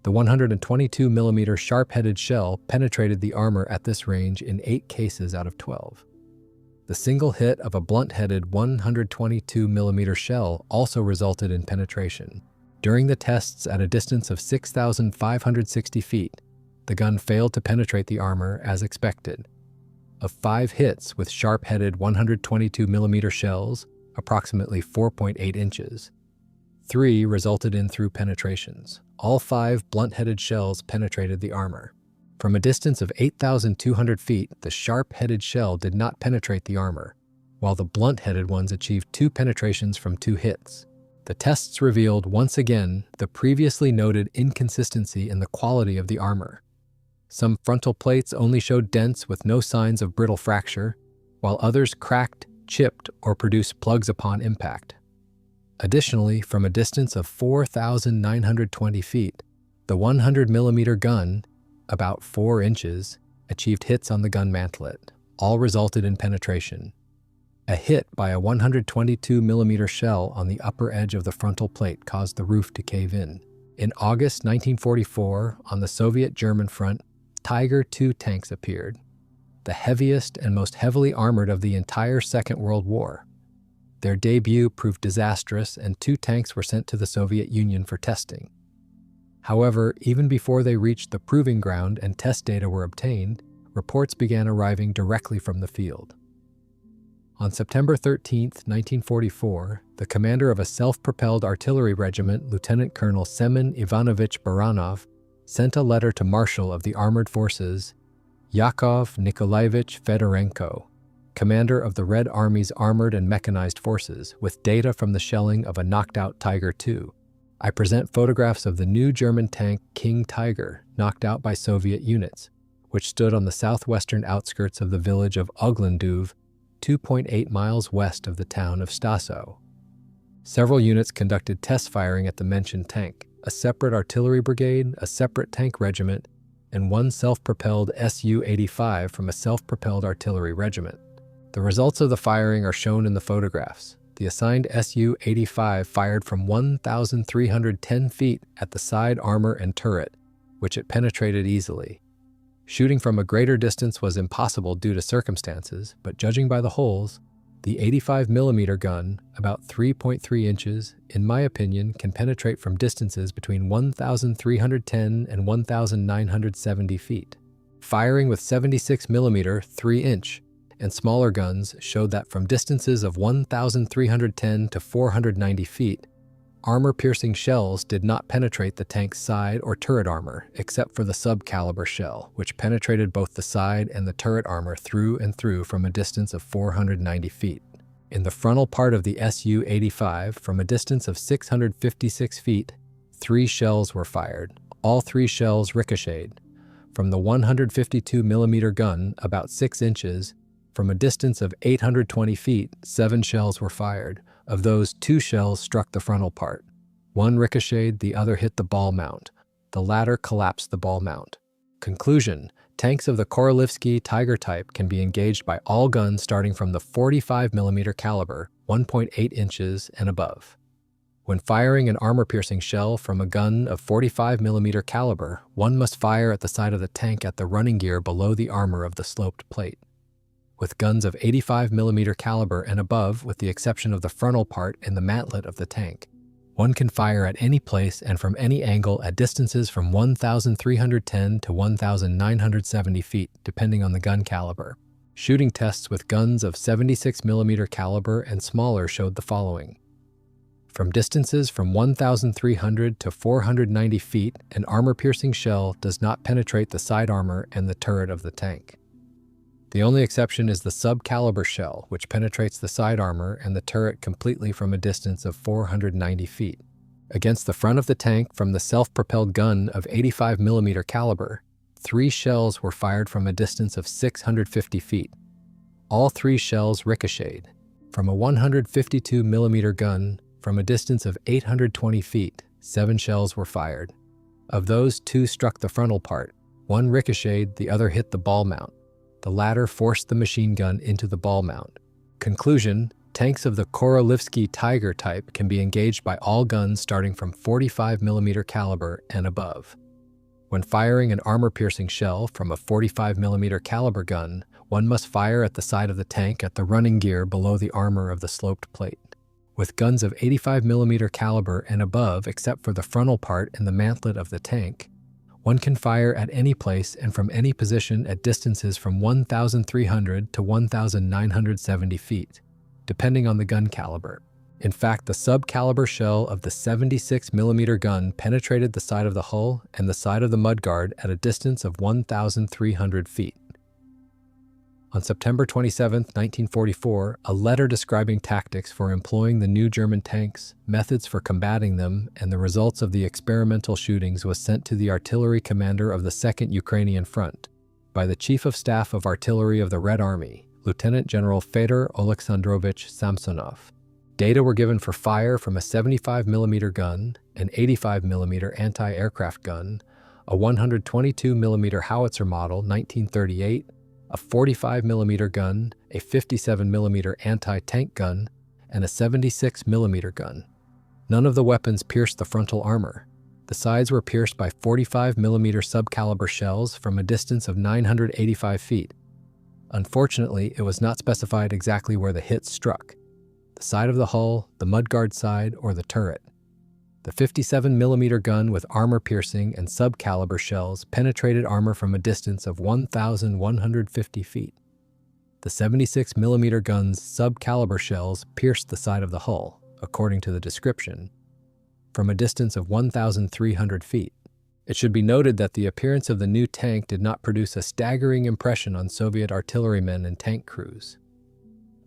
The 122mm sharp-headed shell penetrated the armor at this range in 8 cases out of 12. The single hit of a blunt-headed 122mm shell also resulted in penetration. During the tests at a distance of 6,560 feet, the gun failed to penetrate the armor as expected. Of 5 hits with sharp-headed 122mm shells, approximately 4.8 inches, 3 resulted in through penetrations. All 5 blunt-headed shells penetrated the armor. From a distance of 8,200 feet, the sharp-headed shell did not penetrate the armor, while the blunt-headed ones achieved 2 penetrations from 2 hits. The tests revealed once again the previously noted inconsistency in the quality of the armor. Some frontal plates only showed dents with no signs of brittle fracture, while others cracked, chipped, or produced plugs upon impact. Additionally, from a distance of 4,920 feet, the 100mm gun, about 4 inches, achieved hits on the gun mantlet. All resulted in penetration. A hit by a 122mm shell on the upper edge of the frontal plate caused the roof to cave in. In August 1944, on the Soviet-German front, Tiger II tanks appeared, the heaviest and most heavily armored of the entire Second World War. Their debut proved disastrous, and 2 tanks were sent to the Soviet Union for testing. However, even before they reached the proving ground and test data were obtained, reports began arriving directly from the field. On September 13, 1944, the commander of a self-propelled artillery regiment, Lieutenant Colonel Semen Ivanovich Baranov, sent a letter to Marshal of the Armored Forces, Yakov Nikolaevich Fedorenko, commander of the Red Army's armored and mechanized forces, with data from the shelling of a knocked-out Tiger II. I present photographs of the new German tank King Tiger, knocked out by Soviet units, which stood on the southwestern outskirts of the village of Uglanduv, 2.8 miles west of the town of Staso. Several units conducted test firing at the mentioned tank: a separate artillery brigade, a separate tank regiment, and 1 self-propelled Su-85 from a self-propelled artillery regiment. The results of the firing are shown in the photographs. The assigned Su-85 fired from 1,310 feet at the side armor and turret, which it penetrated easily. Shooting from a greater distance was impossible due to circumstances, but judging by the holes, the 85mm gun, about 3.3 inches, in my opinion, can penetrate from distances between 1,310 and 1,970 feet. Firing with 76mm 3-inch and smaller guns showed that from distances of 1,310 to 490 feet, armor-piercing shells did not penetrate the tank's side or turret armor, except for the sub-caliber shell, which penetrated both the side and the turret armor through and through from a distance of 490 feet. In the frontal part of the Su-85, from a distance of 656 feet, 3 shells were fired. All 3 shells ricocheted. From the 152mm gun, about 6 inches, from a distance of 820 feet, 7 shells were fired. Of those, 2 shells struck the frontal part. 1 ricocheted, the other hit the ball mount. The latter collapsed the ball mount. Conclusion: tanks of the Korolevsky Tiger type can be engaged by all guns starting from the 45mm caliber, 1.8 inches and above. When firing an armor-piercing shell from a gun of 45mm caliber, one must fire at the side of the tank at the running gear below the armor of the sloped plate. With guns of 85mm caliber and above, with the exception of the frontal part and the mantlet of the tank, one can fire at any place and from any angle at distances from 1,310 to 1,970 feet, depending on the gun caliber. Shooting tests with guns of 76mm caliber and smaller showed the following. From distances from 1,300 to 490 feet, an armor-piercing shell does not penetrate the side armor and the turret of the tank. The only exception is the sub-caliber shell, which penetrates the side armor and the turret completely from a distance of 490 feet. Against the front of the tank from the self-propelled gun of 85mm caliber, 3 shells were fired from a distance of 650 feet. All 3 shells ricocheted. From a 152mm gun, from a distance of 820 feet, 7 shells were fired. Of those, 2 struck the frontal part. 1 ricocheted, the other hit the ball mount. The latter forced the machine gun into the ball mount. Conclusion: tanks of the Korolevsky Tiger type can be engaged by all guns starting from 45mm caliber and above. When firing an armor-piercing shell from a 45mm caliber gun, one must fire at the side of the tank at the running gear below the armor of the sloped plate. With guns of 85mm caliber and above, except for the frontal part and the mantlet of the tank, one can fire at any place and from any position at distances from 1,300 to 1,970 feet, depending on the gun caliber. In fact, the sub-caliber shell of the 76mm gun penetrated the side of the hull and the side of the mudguard at a distance of 1,300 feet. On September 27, 1944, a letter describing tactics for employing the new German tanks, methods for combating them, and the results of the experimental shootings was sent to the artillery commander of the 2nd Ukrainian Front by the Chief of Staff of Artillery of the Red Army, Lieutenant General Fedor Alexandrovich Samsonov. Data were given for fire from a 75mm gun, an 85mm anti-aircraft gun, a 122mm howitzer model 1938, a 45mm gun, a 57mm anti-tank gun, and a 76mm gun. None of the weapons pierced the frontal armor. The sides were pierced by 45mm sub-caliber shells from a distance of 985 feet. Unfortunately, it was not specified exactly where the hits struck: the side of the hull, the mudguard side, or the turret. The 57mm gun with armor-piercing and sub-caliber shells penetrated armor from a distance of 1,150 feet. The 76mm gun's sub-caliber shells pierced the side of the hull, according to the description, from a distance of 1,300 feet. It should be noted that the appearance of the new tank did not produce a staggering impression on Soviet artillerymen and tank crews.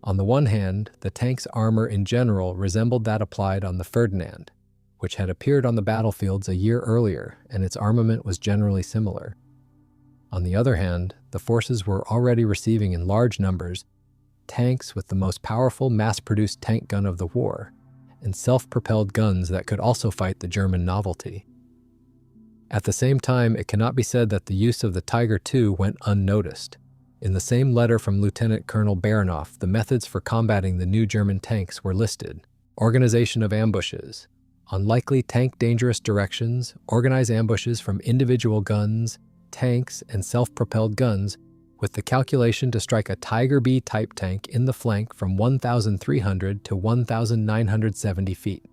On the one hand, the tank's armor in general resembled that applied on the Ferdinand, which had appeared on the battlefields a year earlier, and its armament was generally similar. On the other hand, the forces were already receiving in large numbers tanks with the most powerful mass-produced tank gun of the war, and self-propelled guns that could also fight the German novelty. At the same time, it cannot be said that the use of the Tiger II went unnoticed. In the same letter from Lieutenant Colonel Baranov, the methods for combating the new German tanks were listed: organization of ambushes. On likely tank dangerous directions, organize ambushes from individual guns, tanks, and self-propelled guns with the calculation to strike a Tiger B type tank in the flank from 1,300 to 1,970 feet.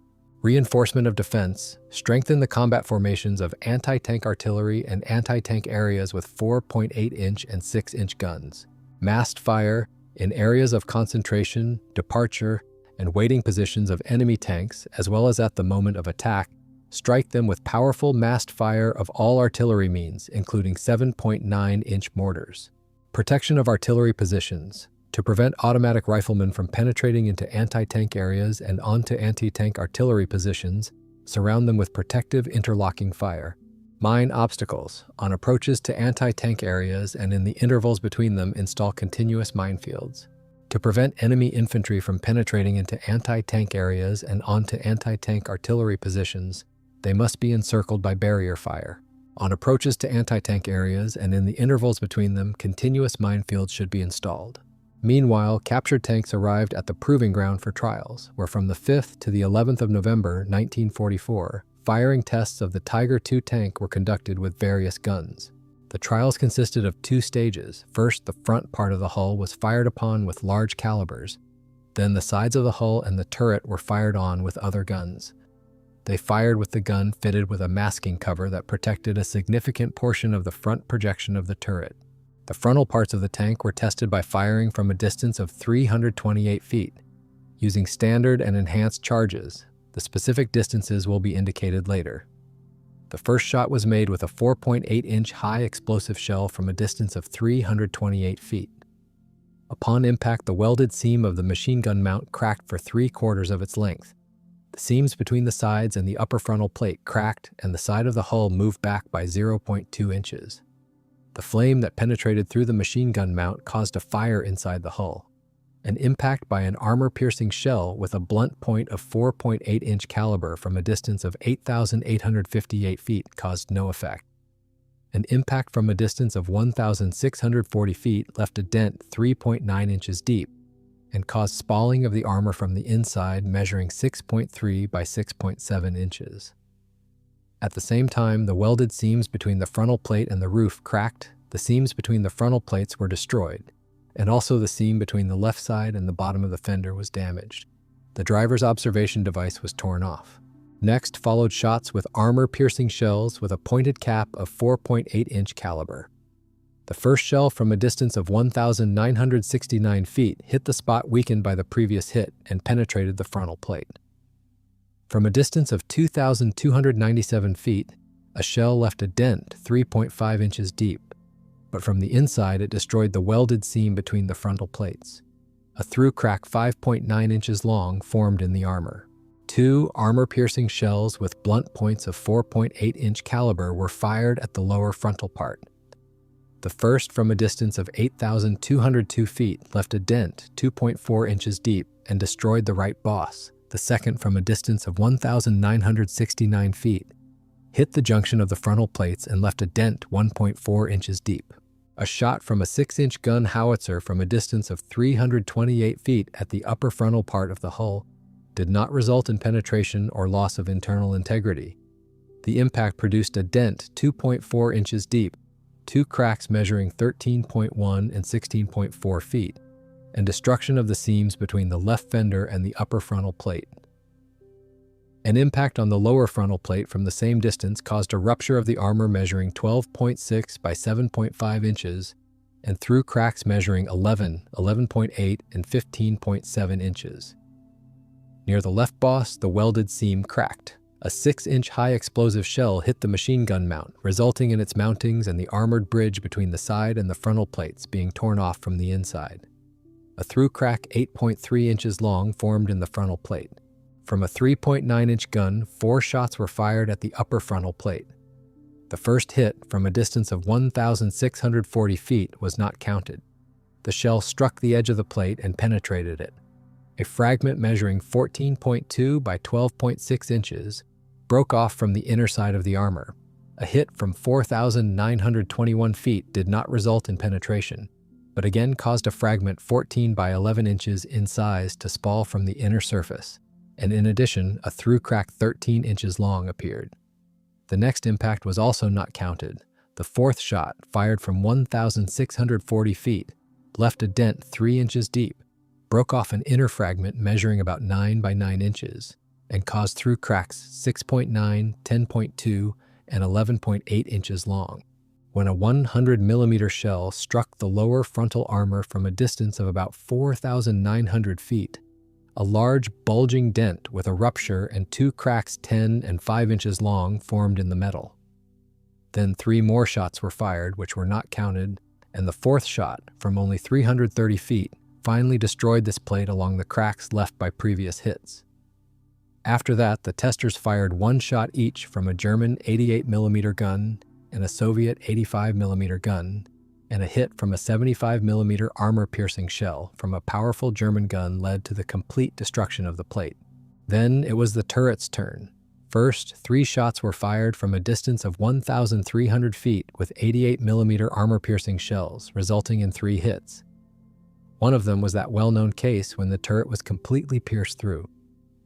Reinforcement of defense. Strengthen the combat formations of anti-tank artillery and anti-tank areas with 4.8-inch and 6-inch guns. Massed fire in areas of concentration, departure, and waiting positions of enemy tanks, as well as at the moment of attack. Strike them with powerful massed fire of all artillery means, including 7.9-inch mortars. Protection of artillery positions. To prevent automatic riflemen from penetrating into anti-tank areas and onto anti-tank artillery positions, surround them with protective interlocking fire. Mine obstacles. On approaches to anti-tank areas and in the intervals between them, install continuous minefields. To prevent enemy infantry from penetrating into anti-tank areas and onto anti-tank artillery positions, they must be encircled by barrier fire. On approaches to anti-tank areas and in the intervals between them, continuous minefields should be installed. Meanwhile, captured tanks arrived at the proving ground for trials, where from the 5th to the 11th of November 1944, firing tests of the Tiger II tank were conducted with various guns. The trials consisted of 2 stages. First, the front part of the hull was fired upon with large calibers. Then the sides of the hull and the turret were fired on with other guns. They fired with the gun fitted with a masking cover that protected a significant portion of the front projection of the turret. The frontal parts of the tank were tested by firing from a distance of 328 feet, using standard and enhanced charges. The specific distances will be indicated later. The first shot was made with a 4.8-inch high explosive shell from a distance of 328 feet. Upon impact, the welded seam of the machine gun mount cracked for 3/4 of its length. The seams between the sides and the upper frontal plate cracked, and the side of the hull moved back by 0.2 inches. The flame that penetrated through the machine gun mount caused a fire inside the hull. An impact by an armor-piercing shell with a blunt point of 4.8-inch caliber from a distance of 8,858 feet caused no effect. An impact from a distance of 1,640 feet left a dent 3.9 inches deep and caused spalling of the armor from the inside, measuring 6.3 by 6.7 inches. At the same time, the welded seams between the frontal plate and the roof cracked. The seams between the frontal plates were destroyed, and also the seam between the left side and the bottom of the fender was damaged. The driver's observation device was torn off. Next followed shots with armor-piercing shells with a pointed cap of 4.8-inch caliber. The first shell from a distance of 1,969 feet hit the spot weakened by the previous hit and penetrated the frontal plate. From a distance of 2,297 feet, a shell left a dent 3.5 inches deep, but from the inside it destroyed the welded seam between the frontal plates. A through crack 5.9 inches long formed in the armor. 2 armor-piercing shells with blunt points of 4.8-inch caliber were fired at the lower frontal part. The first, from a distance of 8,202 feet, left a dent 2.4 inches deep and destroyed the right boss. The second, from a distance of 1,969 feet, hit the junction of the frontal plates and left a dent 1.4 inches deep. A shot from a 6-inch gun howitzer from a distance of 328 feet at the upper frontal part of the hull did not result in penetration or loss of internal integrity. The impact produced a dent 2.4 inches deep, 2 cracks measuring 13.1 and 16.4 feet, and destruction of the seams between the left fender and the upper frontal plate. An impact on the lower frontal plate from the same distance caused a rupture of the armor measuring 12.6 by 7.5 inches and through cracks measuring 11, 11.8, and 15.7 inches. Near the left boss, the welded seam cracked. A 6-inch high explosive shell hit the machine gun mount, resulting in its mountings and the armored bridge between the side and the frontal plates being torn off from the inside. A through crack 8.3 inches long formed in the frontal plate. From a 3.9-inch gun, 4 shots were fired at the upper frontal plate. The first hit, from a distance of 1,640 feet, was not counted. The shell struck the edge of the plate and penetrated it. A fragment measuring 14.2 by 12.6 inches broke off from the inner side of the armor. A hit from 4,921 feet did not result in penetration, but again caused a fragment 14 by 11 inches in size to spall from the inner surface, and in addition, a through crack 13 inches long appeared. The next impact was also not counted. The fourth shot, fired from 1,640 feet, left a dent 3 inches deep, broke off an inner fragment measuring about 9 by 9 inches, and caused through cracks 6.9, 10.2, and 11.8 inches long. When a 100mm shell struck the lower frontal armor from a distance of about 4,900 feet, a large bulging dent with a rupture and 2 cracks 10 and 5 inches long formed in the metal. Then 3 more shots were fired, which were not counted, and the fourth shot, from only 330 feet, finally destroyed this plate along the cracks left by previous hits. After that, the testers fired 1 shot each from a German 88mm gun and a Soviet 85mm gun, and a hit from a 75mm armor-piercing shell from a powerful German gun led to the complete destruction of the plate. Then it was the turret's turn. First, 3 shots were fired from a distance of 1,300 feet with 88mm armor-piercing shells, resulting in 3 hits. One of them was that well-known case when the turret was completely pierced through.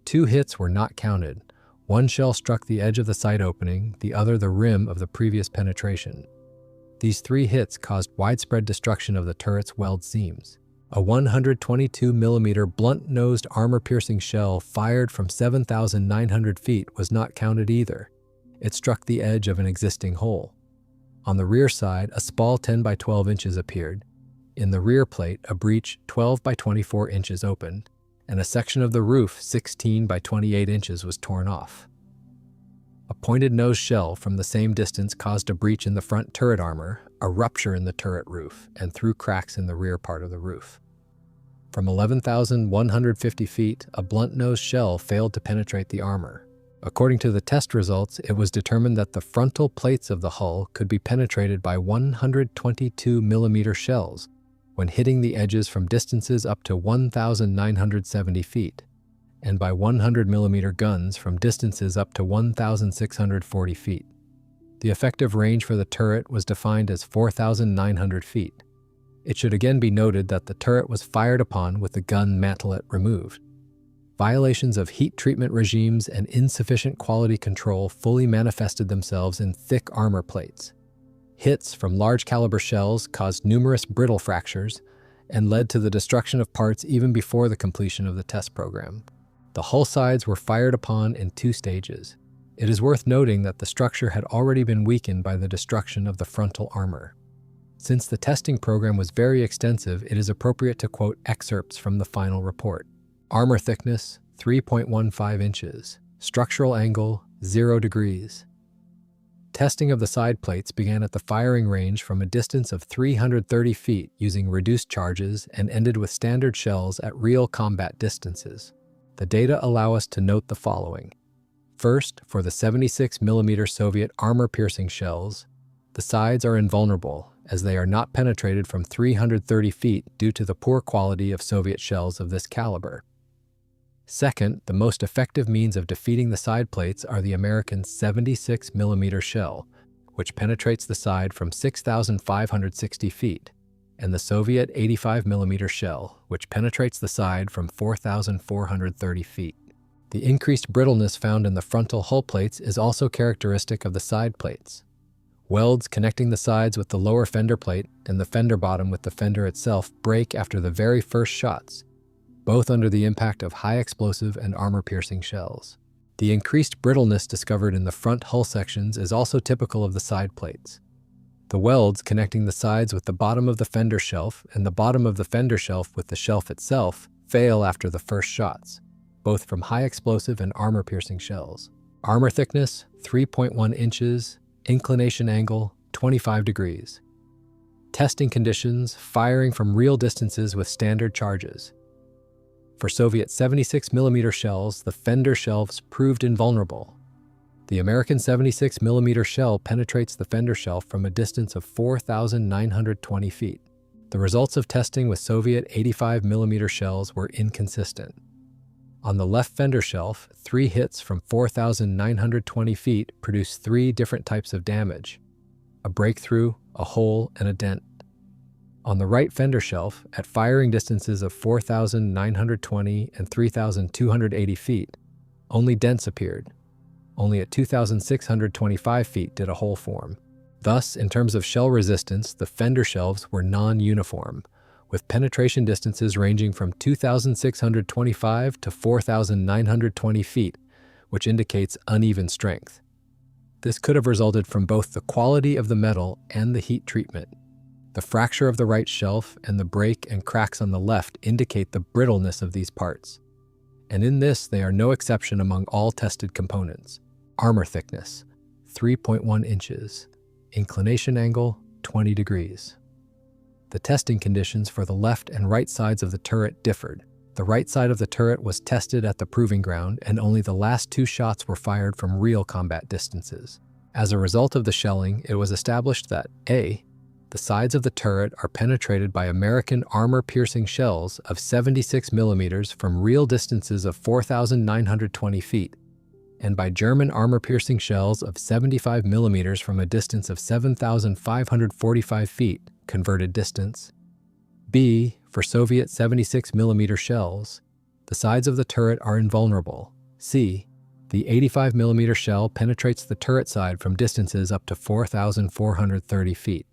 2 hits were not counted. One shell struck the edge of the sight opening, the other the rim of the previous penetration. These 3 hits caused widespread destruction of the turret's weld seams. A 122mm blunt-nosed armor-piercing shell fired from 7,900 feet was not counted either. It struck the edge of an existing hole. On the rear side, a spall 10 by 12 inches appeared. In the rear plate, a breach 12 by 24 inches opened, and a section of the roof 16 by 28 inches was torn off. A pointed nose shell from the same distance caused a breach in the front turret armor, a rupture in the turret roof, and through cracks in the rear part of the roof. From 11,150 feet, a blunt-nosed shell failed to penetrate the armor. According to the test results, it was determined that the frontal plates of the hull could be penetrated by 122mm shells when hitting the edges from distances up to 1,970 feet, and by 100mm guns from distances up to 1,640 feet. The effective range for the turret was defined as 4,900 feet. It should again be noted that the turret was fired upon with the gun mantelet removed. Violations of heat treatment regimes and insufficient quality control fully manifested themselves in thick armor plates. Hits from large caliber shells caused numerous brittle fractures and led to the destruction of parts even before the completion of the test program. The hull sides were fired upon in 2 stages. It is worth noting that the structure had already been weakened by the destruction of the frontal armor. Since the testing program was very extensive, it is appropriate to quote excerpts from the final report. Armor thickness, 3.15 inches. Structural angle, 0 degrees. Testing of the side plates began at the firing range from a distance of 330 feet using reduced charges and ended with standard shells at real combat distances. The data allow us to note the following. First, for the 76mm Soviet armor-piercing shells, the sides are invulnerable as they are not penetrated from 330 feet due to the poor quality of Soviet shells of this caliber. Second, the most effective means of defeating the side plates are the American 76mm shell, which penetrates the side from 6,560 feet, and the Soviet 85mm shell, which penetrates the side from 4,430 feet. The increased brittleness found in the frontal hull plates is also characteristic of the side plates. Welds connecting the sides with the lower fender plate and the fender bottom with the fender itself break after the very first shots, both under the impact of high explosive and armor-piercing shells. The increased brittleness discovered in the front hull sections is also typical of the side plates. The welds connecting the sides with the bottom of the fender shelf and the bottom of the fender shelf with the shelf itself fail after the first shots, both from high explosive and armor-piercing shells. Armor thickness, 3.1 inches. Inclination angle, 25 degrees. Testing conditions, firing from real distances with standard charges. For Soviet 76mm shells, the fender shelves proved invulnerable. The American 76mm shell penetrates the fender shelf from a distance of 4,920 feet. The results of testing with Soviet 85mm shells were inconsistent. On the left fender shelf, 3 hits from 4,920 feet produced 3 different types of damage: a breakthrough, a hole, and a dent. On the right fender shelf, at firing distances of 4,920 and 3,280 feet, only dents appeared. Only at 2,625 feet did a hole form. Thus, in terms of shell resistance, the fender shelves were non-uniform, with penetration distances ranging from 2,625 to 4,920 feet, which indicates uneven strength. This could have resulted from both the quality of the metal and the heat treatment. The fracture of the right shelf and the break and cracks on the left indicate the brittleness of these parts. And in this, they are no exception among all tested components. Armor thickness, 3.1 inches. Inclination angle, 20 degrees. The testing conditions for the left and right sides of the turret differed. The right side of the turret was tested at the proving ground, and only the last 2 shots were fired from real combat distances. As a result of the shelling, it was established that A. The sides of the turret are penetrated by American armor-piercing shells of 76mm from real distances of 4,920 feet, and by German armor-piercing shells of 75mm from a distance of 7,545 feet, converted distance. B. For Soviet 76mm shells, the sides of the turret are invulnerable. C. The 85mm shell penetrates the turret side from distances up to 4,430 feet.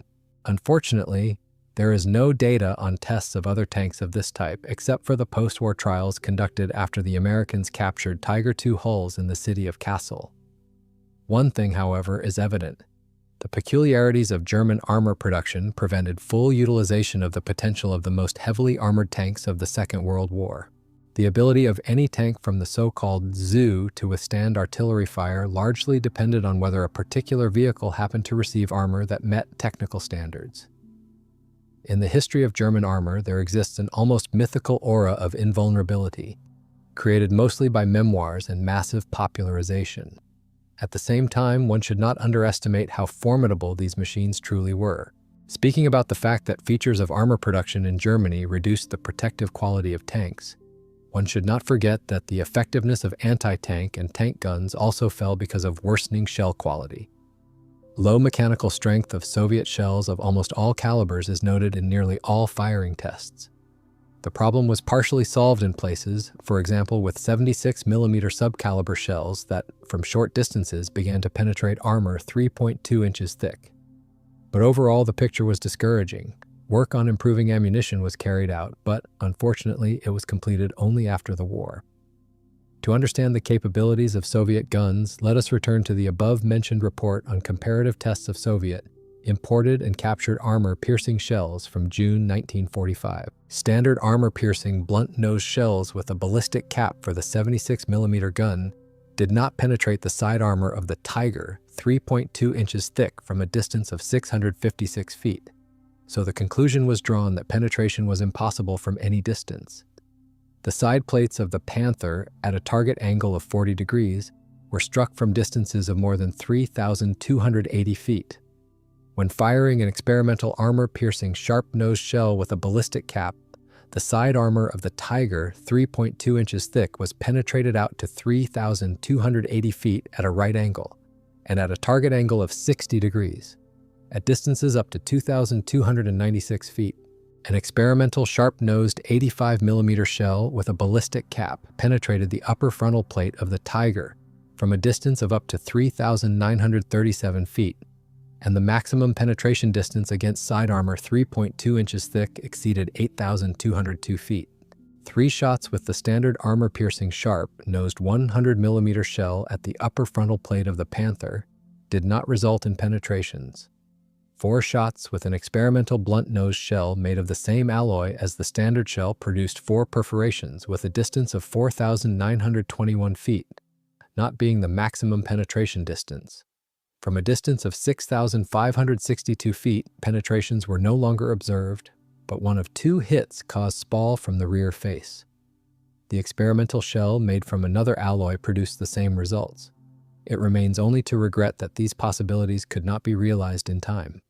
Unfortunately, there is no data on tests of other tanks of this type except for the post-war trials conducted after the Americans captured Tiger II hulls in the city of Kassel. One thing, however, is evident. The peculiarities of German armor production prevented full utilization of the potential of the most heavily armored tanks of the Second World War. The ability of any tank from the so-called zoo to withstand artillery fire largely depended on whether a particular vehicle happened to receive armor that met technical standards. In the history of German armor, there exists an almost mythical aura of invulnerability, created mostly by memoirs and massive popularization. At the same time, one should not underestimate how formidable these machines truly were. Speaking about the fact that features of armor production in Germany reduced the protective quality of tanks, one should not forget that the effectiveness of anti-tank and tank guns also fell because of worsening shell quality. Low mechanical strength of Soviet shells of almost all calibers is noted in nearly all firing tests. The problem was partially solved in places, for example with 76mm subcaliber shells that, from short distances, began to penetrate armor 3.2 inches thick. But overall, the picture was discouraging. Work on improving ammunition was carried out, but, unfortunately, it was completed only after the war. To understand the capabilities of Soviet guns, let us return to the above-mentioned report on comparative tests of Soviet, imported and captured armor-piercing shells from June 1945. Standard armor-piercing blunt-nosed shells with a ballistic cap for the 76mm gun did not penetrate the side armor of the Tiger, 3.2 inches thick, from a distance of 656 feet. So the conclusion was drawn that penetration was impossible from any distance. The side plates of the Panther, at a target angle of 40 degrees, were struck from distances of more than 3,280 feet. When firing an experimental armor-piercing sharp-nosed shell with a ballistic cap, the side armor of the Tiger, 3.2 inches thick, was penetrated out to 3,280 feet at a right angle, and at a target angle of 60 degrees. At distances up to 2,296 feet, an experimental sharp-nosed 85mm shell with a ballistic cap penetrated the upper frontal plate of the Tiger from a distance of up to 3,937 feet, and the maximum penetration distance against side armor 3.2 inches thick exceeded 8,202 feet. 3 shots with the standard armor-piercing sharp-nosed 100mm shell at the upper frontal plate of the Panther did not result in penetrations. 4 shots with an experimental blunt-nosed shell made of the same alloy as the standard shell produced 4 perforations with a distance of 4,921 feet, not being the maximum penetration distance. From a distance of 6,562 feet, penetrations were no longer observed, but one of 2 hits caused spall from the rear face. The experimental shell made from another alloy produced the same results. It remains only to regret that these possibilities could not be realized in time.